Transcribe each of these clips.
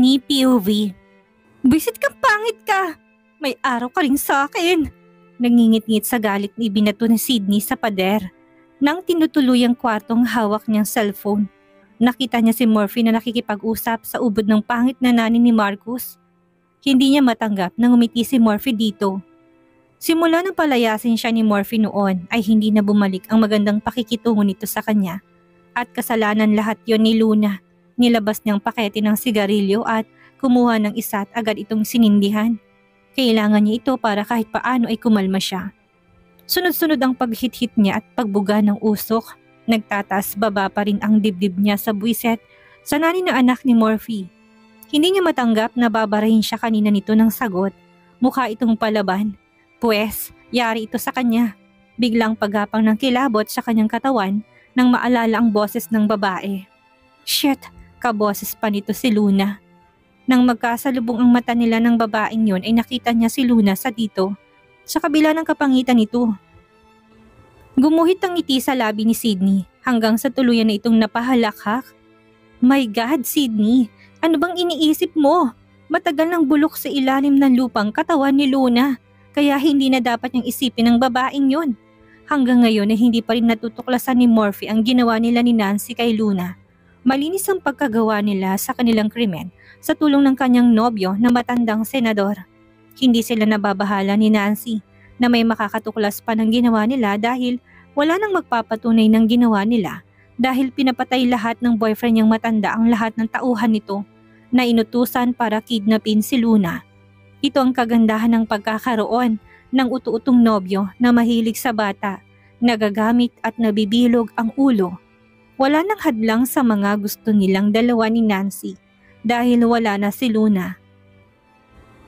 Sydney POV. Bisit kang pangit ka! May araw ka rin sa akin! Nangingit-ngit sa galit ni binato ni Sydney sa pader. Nang tinutuluyang kwartong hawak niyang cellphone, nakita niya si Murphy na nakikipag-usap sa ubod ng pangit na nani ni Marcus. Hindi niya matanggap na ngumiti si Murphy dito. Simula nang palayasin siya ni Murphy noon ay hindi na bumalik ang magandang pakikitungo nito sa kanya. At kasalanan lahat yon ni Luna. Nilabas niyang pakete ng sigarilyo at kumuha ng isa at agad itong sinindihan. Kailangan niya ito para kahit paano ay kumalma siya. Sunod-sunod ang paghit-hit niya at pagbuga ng usok. Nagtatas baba pa rin ang dibdib niya sa buwiset sa nani ng anak ni Murphy. Hindi niya matanggap na babarahin siya kanina nito ng sagot. Mukha itong palaban. Pwes, yari ito sa kanya. Biglang paggapang ng kilabot sa kanyang katawan nang maalala ang boses ng babae. Shit, kaboses pa nito si Luna. Nang magkasalubong ang mata nila ng babaeng yon ay nakita niya si Luna sa dito, sa kabila ng kapangitan nito. Gumuhit ang ngiti sa labi ni Sydney hanggang sa tuluyan na itong napahalakhak. My God, Sydney, ano bang iniisip mo? Matagal nang bulok sa ilalim ng lupang katawan ni Luna, kaya hindi na dapat niyang isipin ng babaeng yon. Hanggang ngayon ay hindi pa rin natutuklasan ni Murphy ang ginawa nila ni Nancy kay Luna. Malinis ang pagkagawa nila sa kanilang krimen sa tulong ng kanyang nobyo na matandang senador. Hindi sila nababahala ni Nancy na may makakatuklas pa ng ginawa nila dahil wala nang magpapatunay ng ginawa nila dahil pinapatay lahat ng boyfriend niyang matanda ang lahat ng tauhan nito na inutusan para kidnapin si Luna. Ito ang kagandahan ng pagkakaroon ng utu-utong nobyo na mahilig sa bata, nagagamit at nabibilog ang ulo. Wala nang hadlang sa mga gusto nilang dalawa ni Nancy dahil wala na si Luna.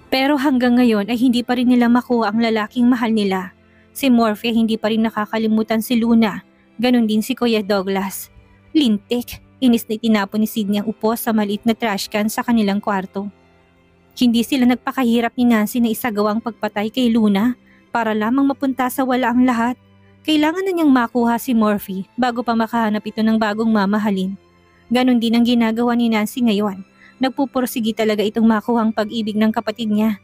Pero hanggang ngayon ay hindi pa rin nila makuha ang lalaking mahal nila. Si Murphy hindi pa rin nakakalimutan si Luna, ganon din si Kuya Douglas. Lintik, inis na itinapon ni Sydney ang upo sa maliit na trash can sa kanilang kwarto. Hindi sila nagpakahirap ni Nancy na isagawa ang pagpatay kay Luna para lamang mapunta sa wala ang lahat. Kailangan na niyang makuha si Murphy bago pa makahanap ito ng bagong mamahalin. Ganon din ang ginagawa ni Nancy ngayon. Nagpupursigi talaga itong makuha ang pag-ibig ng kapatid niya.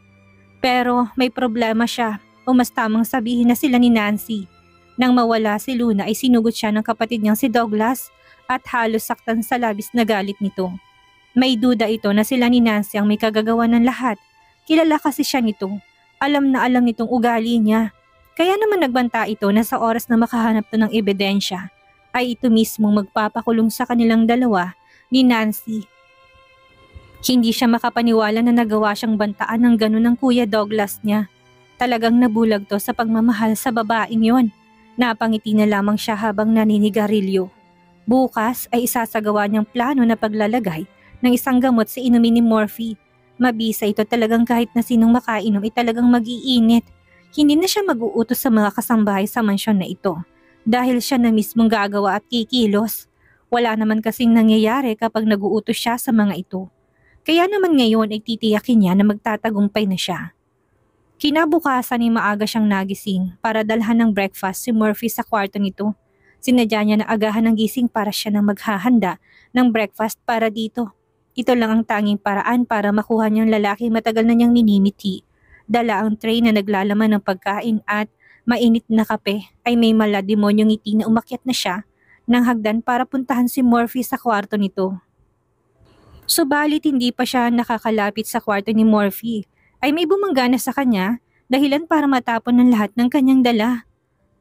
Pero may problema siya o mas tamang sabihin na sila ni Nancy. Nang mawala si Luna ay sinugot siya ng kapatid niyang si Douglas at halos saktan sa labis na galit nito. May duda ito na sila ni Nancy ang may kagagawa ng lahat. Kilala kasi siya nito. Alam na alam nitong ugali niya. Kaya naman nagbanta ito na sa oras na makahanap to ng ebidensya, ay ito mismo magpapakulong sa kanilang dalawa ni Nancy. Hindi siya makapaniwala na nagawa siyang bantaan ng ganun ng Kuya Douglas niya. Talagang nabulag to sa pagmamahal sa babaeng yon. Napangiti na lamang siya habang naninigarilyo. Bukas ay isasagawa niyang plano na paglalagay ng isang gamot sa inumin ni Murphy. Mabisa ito talagang kahit na sinong makainom ay talagang mag-iinit. Hindi na siya mag-uutos sa mga kasambahay sa mansyon na ito dahil siya na mismong gagawa at kikilos. Wala naman kasing nangyayari kapag nag-uutos siya sa mga ito. Kaya naman ngayon ay titiyakin niya na magtatagumpay na siya. Kinabukasan ay maaga siyang nagising para dalhan ng breakfast si Murphy sa kwarto nito. Sinadya niya na agahan ng gising para siya nang maghahanda ng breakfast para dito. Ito lang ang tanging paraan para makuha niyang lalaki matagal na niyang ninimiti. Dala ang tray na naglalaman ng pagkain at mainit na kape ay may malademonyong ngiti na umakyat na siya ng hagdan para puntahan si Murphy sa kwarto nito. Subalit hindi pa siya nakakalapit sa kwarto ni Murphy ay may bumanggana sa kanya dahilan para matapon ng lahat ng kanyang dala.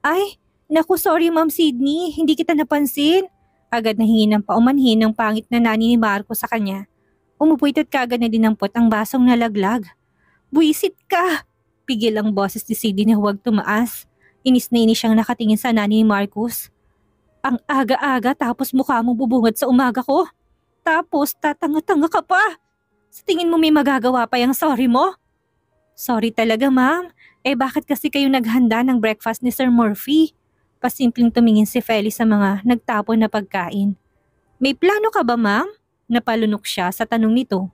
Ay, naku sorry Ma'am Sydney, hindi kita napansin. Agad na hingi ng paumanhin ng pangit na nani ni Marco sa kanya. Umupo ito't kagad na dinampot ang basong nalaglag. Buisit ka! Pigil ang boses ni Sydney na huwag tumaas. Inis na inis siyang nakatingin sa nani ni Marcus. Ang aga-aga tapos mukha mong bubungad sa umaga ko. Tapos tatanga-tanga ka pa. Sa tingin mo may magagawa pa yung sorry mo? Sorry talaga ma'am. Bakit kasi kayo naghanda ng breakfast ni Sir Murphy? Pasimpleng tumingin si Feli sa mga nagtapon na pagkain. May plano ka ba ma'am? Napalunok siya sa tanong nito.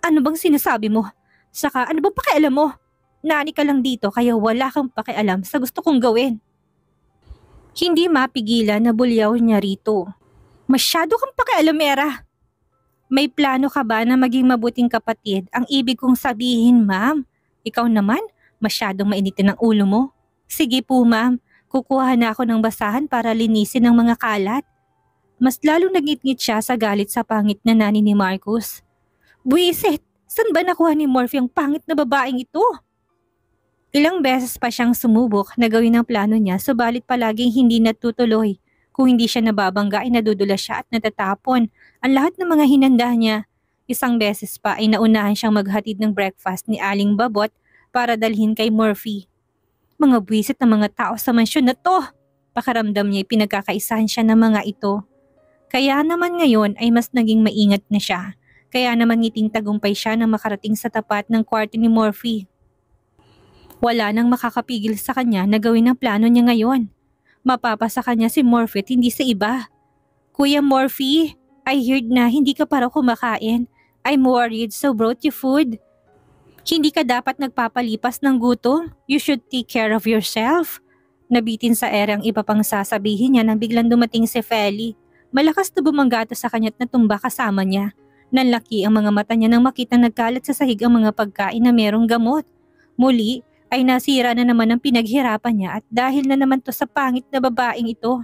Ano bang sinasabi mo? Saka ano bang pakialam mo? Nani ka lang dito kaya wala kang pakialam sa gusto kong gawin. Hindi mapigilan na bulyaw niya rito. Masyado kang pakialamera. May plano ka ba na maging mabuting kapatid? Ang ibig kong sabihin, ma'am. Ikaw naman, masyadong mainitin ang ulo mo. Sige po, ma'am. Kukuha na ako ng basahan para linisin ang mga kalat. Mas lalong nagngit-ngit siya sa galit sa pangit na nani ni Marcus. Buwisit! Saan ba nakuha ni Morphe ang pangit na babaeng ito? Ilang beses pa siyang sumubok na gawin ang plano niya, subalit palaging hindi natutuloy. Kung hindi siya nababangga ay nadudulas siya at natatapon ang lahat ng mga hinanda niya. Isang beses pa ay naunahan siyang maghatid ng breakfast ni Aling Babot para dalhin kay Morphe. Mga buwisit ng mga tao sa mansyon na to! Pakaramdam niya ay pinagkakaisahan siya ng mga ito. Kaya naman ngayon ay mas naging maingat na siya. Kaya naman ngiting tagumpay siya na makarating sa tapat ng kwarto ni Morphe. Wala nang makakapigil sa kanya na gawin ang plano niya ngayon. Mapapasa kanya si Morphe at hindi sa iba. Kuya Morphe, I heard na hindi ka pa raw kumakain. I'm worried, so brought you food. Hindi ka dapat nagpapalipas ng gutom. You should take care of yourself. Nabitin sa ere ang iba pang sasabihin niya nang biglang dumating si Feli. Malakas na bumanggato sa kanya't natumba kasama niya. Nanlaki ang mga mata niya nang makitang nagkalat sa sahig ang mga pagkain na merong gamot. Muli ay nasira na naman ang pinaghirapan niya at dahil na naman to sa pangit na babaeng ito.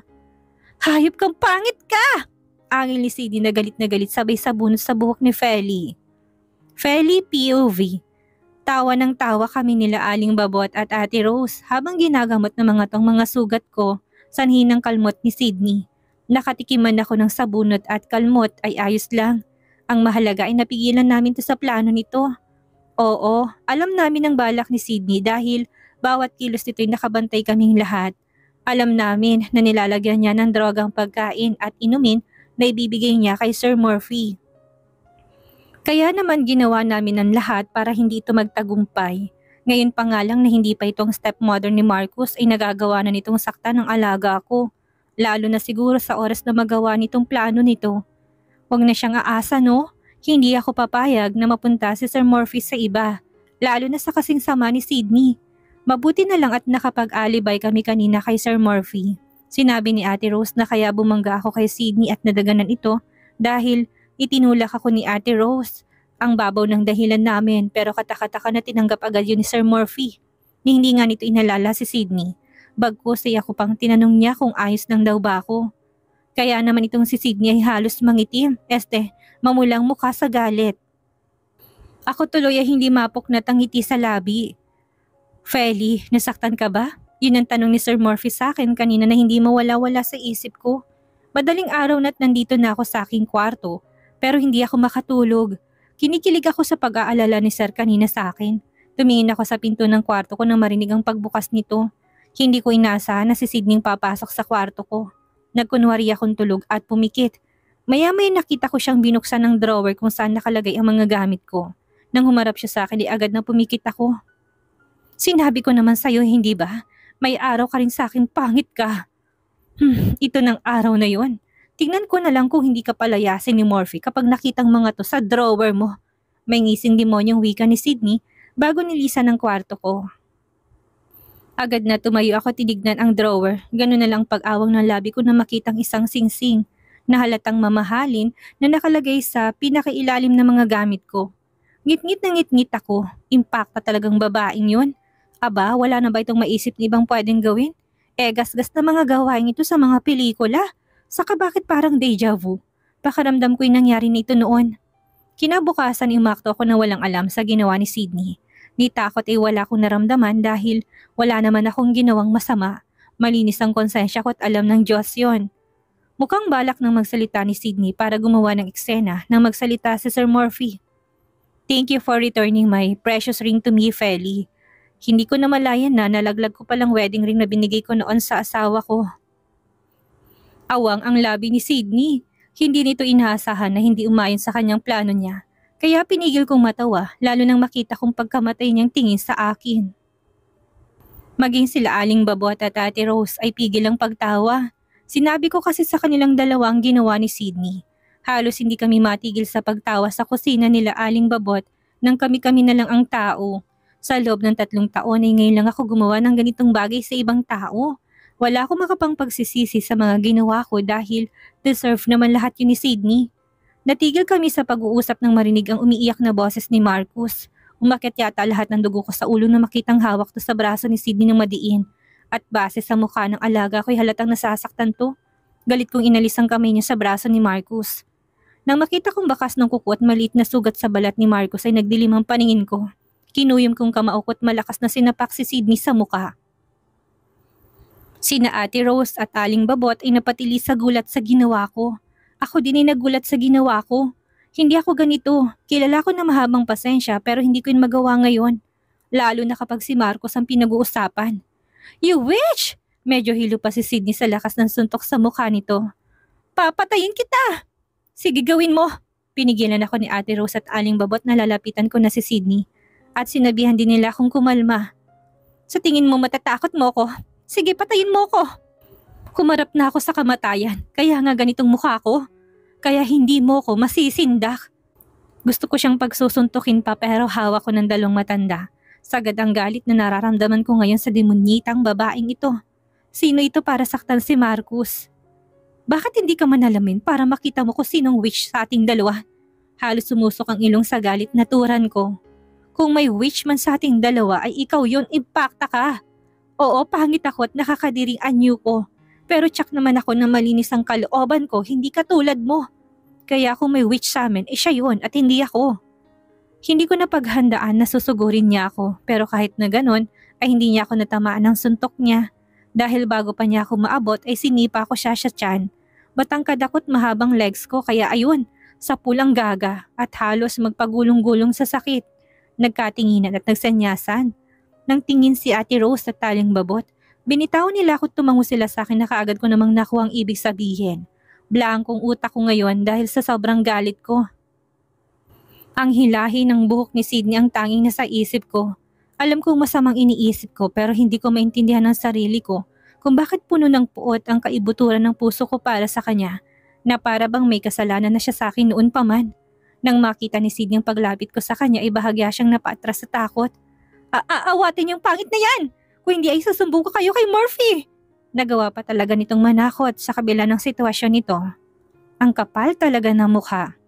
Hayop kang pangit ka! Angil ni Sidney na galit sabay sabunot sa buhok ni Feli. Feli POV. Tawa ng tawa kami nila Aling Babot at Ate Rose habang ginagamot ng mga tong mga sugat ko, sanhi ng kalmot ni Sidney. Nakatikiman ako ng sabunot at kalmot ay ayos lang. Ang mahalaga ay napigilan namin to sa plano nito. Oo, alam namin ang balak ni Sidney dahil bawat kilos nito'y nakabantay kaming lahat. Alam namin na nilalagyan niya ng drogang pagkain at inumin na ibibigay niya kay Sir Morphe. Kaya naman ginawa namin ang lahat para hindi ito magtagumpay. Ngayon pa nga lang na hindi pa itong stepmother ni Marcus ay nagagawa na nitong saktan ng alaga ko. Lalo na siguro sa oras na magawa nitong plano nito. Huwag na siyang aasa, no? Hindi ako papayag na mapunta si Sir Morphe sa iba, lalo na sa kasing sama ni Sidney. Mabuti na lang at nakapag-alibay kami kanina kay Sir Morphe. Sinabi ni Ate Rose na kaya bumangga ako kay Sidney at nadaganan ito dahil itinulak ako ni Ate Rose. Ang babaw ng dahilan namin pero katakataka na tinanggap agad yun ni Sir Morphe. Hindi nga nito inalala si Sidney. Bagkus ay ako pang tinanong niya kung ayos lang daw ba ako. Kaya naman itong si Sidney ay halos mangitim, mamulang mukha sa galit. Ako tuloy ay hindi mapuknat ang ngiti sa labi. Feli, nasaktan ka ba? Yun ang tanong ni Sir Morphe sa akin kanina na hindi mawala-wala sa isip ko. Madaling araw na't nandito na ako sa aking kwarto, pero hindi ako makatulog. Kinikilig ako sa pag-aalala ni Sir kanina sa akin. Tumingin ako sa pinto ng kwarto ko nang marinig ang pagbukas nito. Hindi ko inaasahan na si Sidney papasok sa kwarto ko. Nagkunwari akong tulog at pumikit. Maya-maya nakita ko siyang binuksan ng drawer kung saan nakalagay ang mga gamit ko. Nang humarap siya sa akin, agad na pumikit ako. Sinabi ko naman sa'yo, hindi ba? May araw ka rin sa akin, pangit ka. Ito ng araw na yon. Tingnan ko na lang kung hindi ka palayasin ni Morphe kapag nakitang mga to sa drawer mo. May ngising demonyong wika ni Sidney bago nilisan ang kwarto ko. Agad na tumayo ako tinignan ang drawer. Ganun na lang pag-awang ng labi ko na makitang isang singsing na halatang mamahalin na nakalagay sa pinakailalim ng mga gamit ko. Ngit-ngit na ngit-ngit ako. Impacta talagang babaeng yun. Aba, wala na ba itong maisip na ibang pwedeng gawin? Gasgas na mga gawain ito sa mga pelikula. Saka bakit parang deja vu? Pakaramdam ko yung nangyari nito noon. Kinabukasan umakto ako na walang alam sa ginawa ni Sidney. Ni takot ay wala akong naramdaman dahil wala naman akong ginawang masama. Malinis ang konsensya ko at alam ng Diyos yon. Mukhang balak nang magsalita ni Sidney para gumawa ng eksena nang magsalita si Sir Morphe. Thank you for returning my precious ring to me, Feli. Hindi ko na malayan na nalaglag ko palang wedding ring na binigay ko noon sa asawa ko. Awang ang labi ni Sidney. Hindi nito inaasahan na hindi umayon sa kanyang plano niya. Kaya pinigil kong matawa lalo nang makita kong pagkamatay niyang tingin sa akin. Maging sila Aling Babot at Ate Rose ay pigil ang pagtawa. Sinabi ko kasi sa kanilang dalawa ang ginawa ni Sidney. Halos hindi kami matigil sa pagtawa sa kusina nila Aling Babot nang kami-kami na lang ang tao. Sa loob ng 3 taon ay ngayon lang ako gumawa ng ganitong bagay sa ibang tao. Wala akong makapang pagsisisi sa mga ginawa ko dahil deserve naman lahat yun ni Sidney. Natigil kami sa pag-uusap nang marinig ang umiiyak na boses ni Marcus. Umakyat yata lahat ng dugo ko sa ulo na makitang hawak to sa braso ni Sydney ng madiin. At base sa mukha ng alaga ko'y halatang nasasaktan to. Galit kong inalis ang kamay niya sa braso ni Marcus. Nang makita kong bakas ng kuko at maliit na sugat sa balat ni Marcus ay nagdilim ang paningin ko. Kinuyom kong kamao ko't malakas na sinapak si Sydney sa mukha. Sina Ate Rose at Aling Babot ay napatili sa gulat sa ginawa ko. Ako din ay nagulat sa ginawa ko. Hindi ako ganito. Kilala ko na mahabang pasensya pero hindi ko yun magawa ngayon. Lalo na kapag si Marcos ang pinag-uusapan. You witch! Medyo hilo pa si Sydney sa lakas ng suntok sa mukha nito. Papatayin kita! Sige gawin mo! Pinigilan ako ni Ate Rose at Aling Babot na lalapitan ko na si Sydney. At sinabihan din nila akong kumalma. Sa tingin mo matatakot mo ko? Sige patayin mo ko! Kumarap na ako sa kamatayan, kaya nga ganitong mukha ko. Kaya hindi mo ko masisindak. Gusto ko siyang pagsusuntukin pa pero hawak ko ng dalawang matanda. Sagad ang galit na nararamdaman ko ngayon sa demonyitang babaeng ito. Sino ito para saktan si Marcus? Bakit hindi ka manalamin para makita mo kung sinong witch sa ating dalawa? Halos sumusok ang ilong sa galit na turan ko. Kung may witch man sa ating dalawa ay ikaw yun, impakta ka. Oo, pangit ako at nakakadiring anyo ko. Pero tsak naman ako na malinis ang kalooban ko, hindi katulad mo. Kaya kung may witch sa amin, siya yun at hindi ako. Hindi ko napaghandaan na susugurin niya ako, pero kahit na ganun, ay hindi niya ako natamaan ng suntok niya. Dahil bago pa niya ako maabot ay sinipa ko siya sa tiyan. Batangkad ako't mahabang legs ko kaya ayun, sa pulang gaga at halos magpagulong-gulong sa sakit. Nagkatinginan at nagsanyasan. Nang tingin si Ate Rose at Aling Babot, binitaw nila ako tumango sila sa akin na kaagad ko namang nakuha ang ibig sabihin. Blankong utak ko ngayon dahil sa sobrang galit ko. Ang hilahi ng buhok ni Sydney ang tanging nasa isip ko. Alam kong masamang iniisip ko pero hindi ko maintindihan ang sarili ko kung bakit puno ng puot ang kaibuturan ng puso ko para sa kanya na para bang may kasalanan na siya sa akin noon pa man. Nang makita ni Sydney ang paglapit ko sa kanya ay bahagya siyang napaatras sa takot. Aawatin yung pangit na yan! Kung hindi ay susumbong ko kayo kay Murphy! Nagawa pa talaga nitong manakot sa kabila ng sitwasyon nito. Ang kapal talaga ng mukha.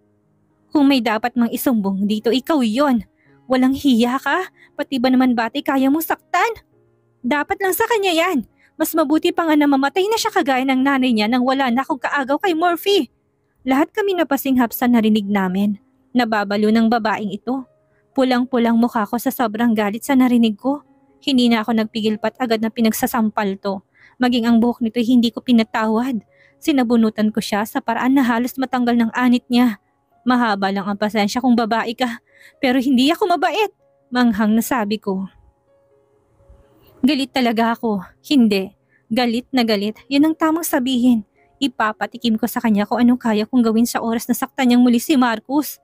Kung may dapat mang isumbong dito, ikaw yon. Walang hiya ka? Pati ba naman bati kaya mong saktan? Dapat lang sa kanya yan. Mas mabuti pa nga na mamatay na siya kagaya ng nanay niya nang wala na akong kaagaw kay Murphy. Lahat kami napasinghap sa narinig namin. Nababalo ng babaeng ito. Pulang-pulang mukha ko sa sobrang galit sa narinig ko. Hindi na ako nagpigil pat agad na pinagsasampal to. Maging ang buhok nito hindi ko pinatawad. Sinabunutan ko siya sa paraan na halos matanggal ng anit niya. Mahaba lang ang pasensya kung babae ka. Pero hindi ako mabait. Manghang na sabi ko. Galit talaga ako. Hindi. Galit na galit. Yun ang tamang sabihin. Ipapatikim ko sa kanya kung anong kaya kong gawin sa oras na saktan niyang muli si Marcus.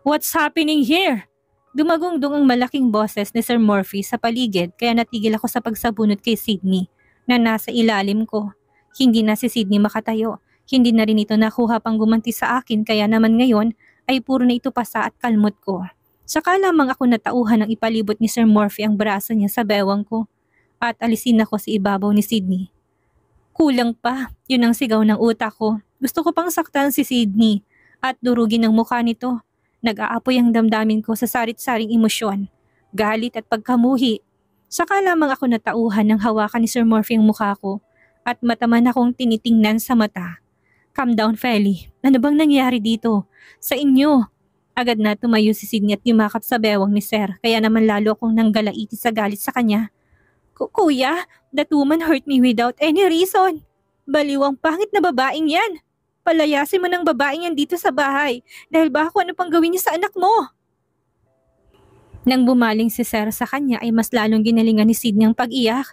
What's happening here? Dumagungdong ang malaking boses ni Sir Murphy sa paligid kaya natigil ako sa pagsabunot kay Sydney na nasa ilalim ko. Hindi na si Sydney makatayo. Hindi na rin ito nakuha pang gumanti sa akin kaya naman ngayon ay puro na ito pasa at kalmot ko. Saka lamang ako natauhan ng ipalibot ni Sir Murphy ang braso niya sa bewang ko at alisin ako sa ibabaw ni Sydney. Kulang pa, yun ang sigaw ng utak ko. Gusto ko pang saktan si Sydney at durugin ang mukha nito. Nag-aapoy ang damdamin ko sa sarit-saring emosyon, galit at pagkamuhi. Saka lamang ako natauhan ng hawakan ni Sir Murphy ang mukha ko at mataman akong tinitingnan sa mata. Calm down, Feli. Ano bang nangyari dito? Sa inyo? Agad na tumayo si Sydney at yumakap sa bewang ni Sir kaya naman lalo akong nanggalaiti sa galit sa kanya. Kuya, that woman hurt me without any reason. Baliw ang pangit na babaeng yan. Palayasin mo ng babaeng yan dito sa bahay dahil baka kung ano pang gawin niya sa anak mo. Nang bumaling si Sir sa kanya ay mas lalong ginalingan ni Sydney ang pag-iyak.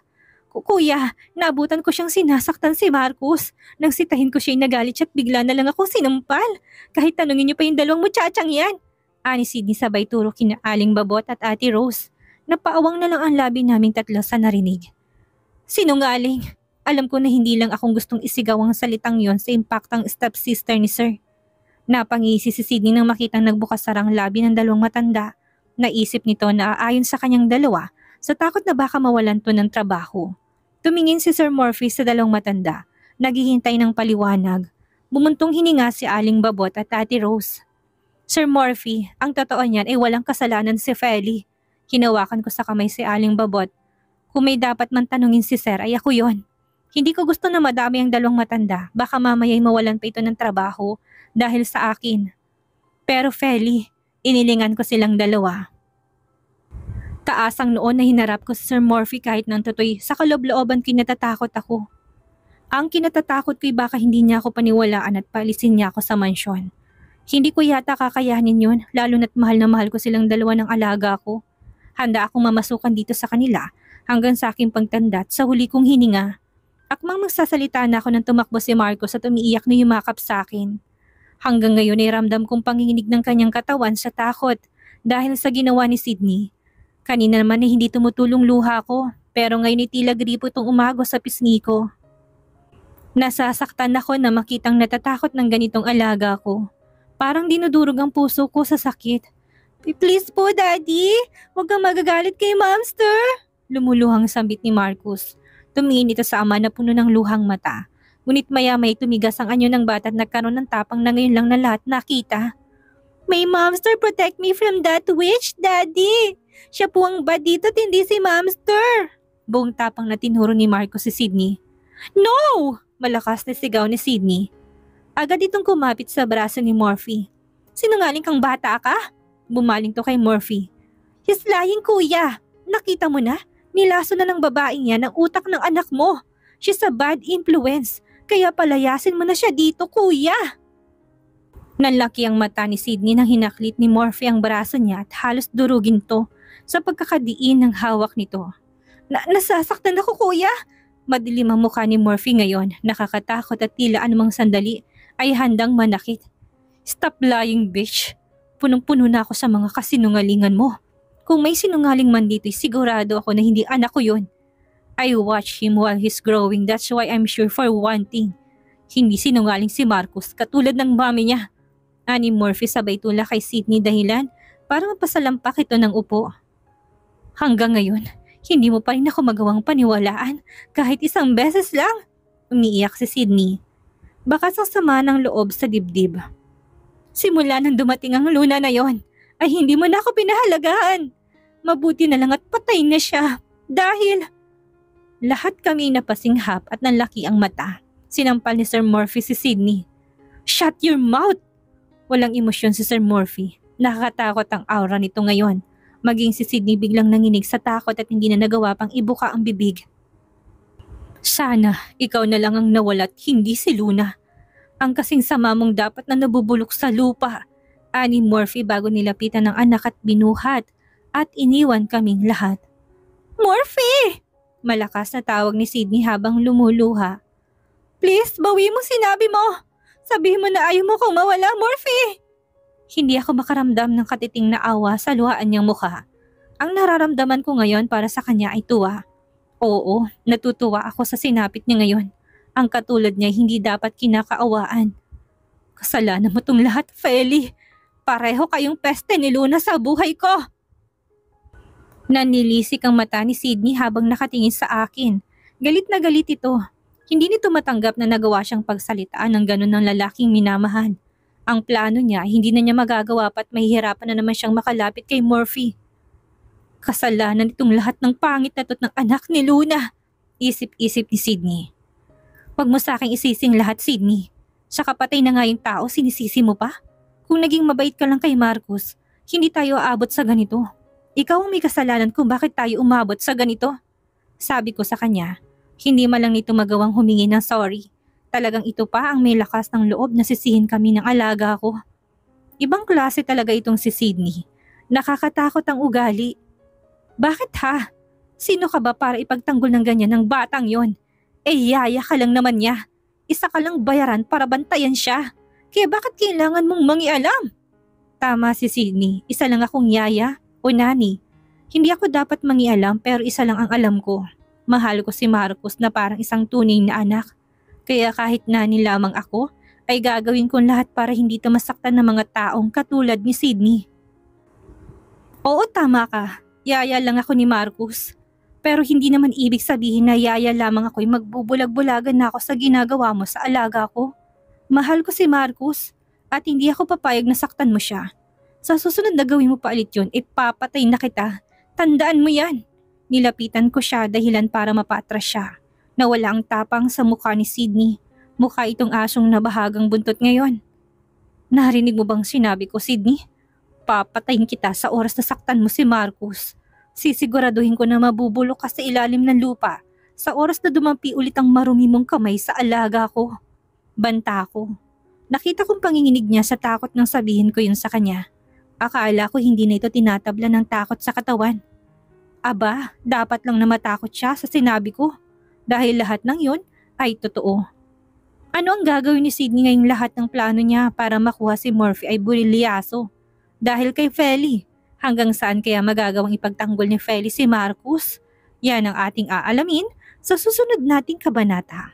Kuya, naabutan ko siyang sinasaktan si Marcus. Nang sitahin ko siya'y nagalit siya at bigla na lang ako sinampal. Kahit tanungin niyo pa yung dalawang muchachang yan. Ani Sydney sabay turo kina Aling Babot at Ate Rose. Napaawang na lang ang labi naming tatlo sa narinig. Sinungaling. Alam ko na hindi lang akong gustong isigaw ang salitang yon sa impaktang stepsister ni Sir. Napangisi si Sydney nang makitang nagbukas sarang labi ng dalawang matanda. Naisip nito na aayon sa kanyang dalawa sa takot na baka mawalan to ng trabaho. Tumingin si Sir Murphy sa dalawang matanda, naghihintay ng paliwanag. Bumuntong hininga si Aling Babot at Ate Rose. Sir Murphy, ang totoo niyan ay walang kasalanan si Feli. Hinawakan ko sa kamay si Aling Babot. Kung may dapat man tanungin si Sir ay ako yon. Hindi ko gusto na madami ang dalawang matanda. Baka mamaya'y mawalan pa ito ng trabaho dahil sa akin. Pero Feli, inilingan ko silang dalawa. Taas ang noon na hinarap ko si Sir Murphy kahit nang toto'y sa kaloob-looban kinatatakot ako. Ang kinatatakot ko'y baka hindi niya ako paniwalaan at paalisin niya ako sa mansyon. Hindi ko yata kakayanin yun, lalo na't mahal na mahal ko silang dalawa ng alaga ko. Handa akong mamasukan dito sa kanila hanggang sa aking pagtanda at sa huli kong hininga. Akmang magsasalita na ako nang tumakbo si Marcos at umiiyak na yumakap sa akin. Hanggang ngayon ay ramdam kong panginginig ng kanyang katawan sa takot dahil sa ginawa ni Sydney. Kanina naman ay hindi tumutulong luha ko, pero ngayon ay tila gripo itong umagos sa pisngi ko. Nasasaktan ako na makitang natatakot ng ganitong alaga ko. Parang dinudurog ang puso ko sa sakit. Please po, Daddy. Huwag kang magagalit kay Momster. Lumuluhang sambit ni Marcus. Tumingin ito sa ama na puno ng luhang mata. Ngunit maya-may tumigas ang anyo ng bata at nagkaroon ng tapang na ngayon lang na lahat nakita. May Momster, protect me from that witch, Daddy. Siya po ang bad dito at hindi si Momster. Buong tapang na tinuro ni Marcus si Sydney. No! Malakas na sigaw ni Sydney. Agad itong kumapit sa braso ni Murphy. Sinungaling kang bata ka? Bumaling to kay Murphy. He's lying, kuya. Nakita mo na? Nilaso na ng babaeng yan ang utak ng anak mo. She's a bad influence. Kaya palayasin mo na siya dito, kuya. Nanlaki ang mata ni Sydney nang hinaklit ni Murphy ang braso niya at halos durugin to sa pagkakadiin ng hawak nito. Nasasaktan ako, kuya. Madilim ang mukha ni Murphy ngayon, nakakatakot at tila anumang sandali ay handang manakit. Stop lying, bitch. Punong-puno na ako sa mga kasinungalingan mo. Kung may sinungaling man dito, sigurado ako na hindi anak ko yun. I watch him while he's growing, that's why I'm sure for one thing. Hindi sinungaling si Marcus katulad ng mami niya. Ani Murphy sabay tula kay Sydney dahilan para mapasalampak ito ng upo. Hanggang ngayon, hindi mo pa rin ako magawang paniwalaan kahit isang beses lang. Umiiyak si Sydney. Baka sa sama ng loob sa dibdib. Simula nang dumating ang Luna na yon, ay hindi mo na ako pinahalagahan. Mabuti na lang at patay na siya. Dahil lahat kami napasinghap at nanlaki ang mata. Sinampal ni Sir Murphy si Sydney. Shut your mouth! Walang emosyon si Sir Murphy. Nakakatakot ang aura nito ngayon. Maging si Sydney biglang nanginig sa takot at hindi na nagawa pang ibuka ang bibig. Sana ikaw na lang ang nawala at hindi si Luna. Ang kasing sama mong dapat na nabubulok sa lupa. Ani Murphy bago nilapitan ng anak at binuhat at iniwan kaming lahat. Murphy! Malakas na tawag ni Sydney habang lumuluha. Please, bawi mo sinabi mo. Sabihin mo na ayaw mo kong mawala, Murphy. Hindi ako makaramdam ng katiting na awa sa luhaan niyang mukha. Ang nararamdaman ko ngayon para sa kanya ay tuwa. Oo, natutuwa ako sa sinapit niya ngayon. Ang katulad niya hindi dapat kinakaawaan. Kasalanan mo tong lahat, Feli. Pareho kayong peste ni Luna sa buhay ko. Nanilisik ang mata ni Sydney habang nakatingin sa akin. Galit na galit ito. Hindi nito matanggap na nagawa siyang pagsalitaan ng ganun ng lalaking minamahal. Ang plano niya hindi na niya magagawa pat mahihirapan na naman siyang makalapit kay Murphy. Kasalanan itong lahat ng pangit na tot ng anak ni Luna. Isip-isip ni Sydney. Huwag mo sa aking isising lahat, Sydney. Sa kapatay na nga yung tao, sinisisi mo pa? Kung naging mabait ka lang kay Marcus, hindi tayo aabot sa ganito. Ikaw ang may kasalanan kung bakit tayo umabot sa ganito. Sabi ko sa kanya, hindi man lang nito magawang humingi ng sorry. Talagang ito pa ang may lakas ng loob na sisihin kami ng alaga ko. Ibang klase talaga itong si Sydney. Nakakatakot ang ugali. Bakit ha? Sino ka ba para ipagtanggol ng ganyan ng batang yon? Yaya ka lang naman niya. Isa ka lang bayaran para bantayan siya. Kaya bakit kailangan mong mangialam? Tama si Sydney, isa lang akong yaya o nani. Hindi ako dapat mangialam pero isa lang ang alam ko. Mahal ko si Marcus na parang isang tunay na anak. Kaya kahit nani lamang ako, ay gagawin kong lahat para hindi ito masaktan ng mga taong katulad ni Sydney. Oo, tama ka. Yaya lang ako ni Marcus. Pero hindi naman ibig sabihin na yaya lamang ako'y magbubulag-bulagan na ako sa ginagawa mo sa alaga ko. Mahal ko si Marcus at hindi ako papayag na saktan mo siya. Sa susunod na gawin mo pa ulit yun, ipapatay na kita. Tandaan mo yan. Nilapitan ko siya dahilan para mapatras siya. Nawala ang tapang sa mukha ni Sydney. Mukha itong asong nabahagang buntot ngayon. Narinig mo bang sinabi ko, Sydney? Papatayin kita sa oras na saktan mo si Marcus. Sisiguraduhin ko na mabubulok ka sa ilalim ng lupa sa oras na dumampi ulit ang marumi mong kamay sa alaga ko. Banta ko. Nakita kong panginginig niya sa takot nang sabihin ko yun sa kanya. Akala ko hindi na ito tinatabla ng takot sa katawan. Aba, dapat lang na matakot siya sa sinabi ko. Dahil lahat ng yun ay totoo. Ano ang gagawin ni Sydney ngayong lahat ng plano niya para makuha si Murphy ay burilyaso? Dahil kay Feli. Hanggang saan kaya magagawang ipagtanggol ni Feli si Marcus? Yan ang ating aalamin sa susunod nating kabanata.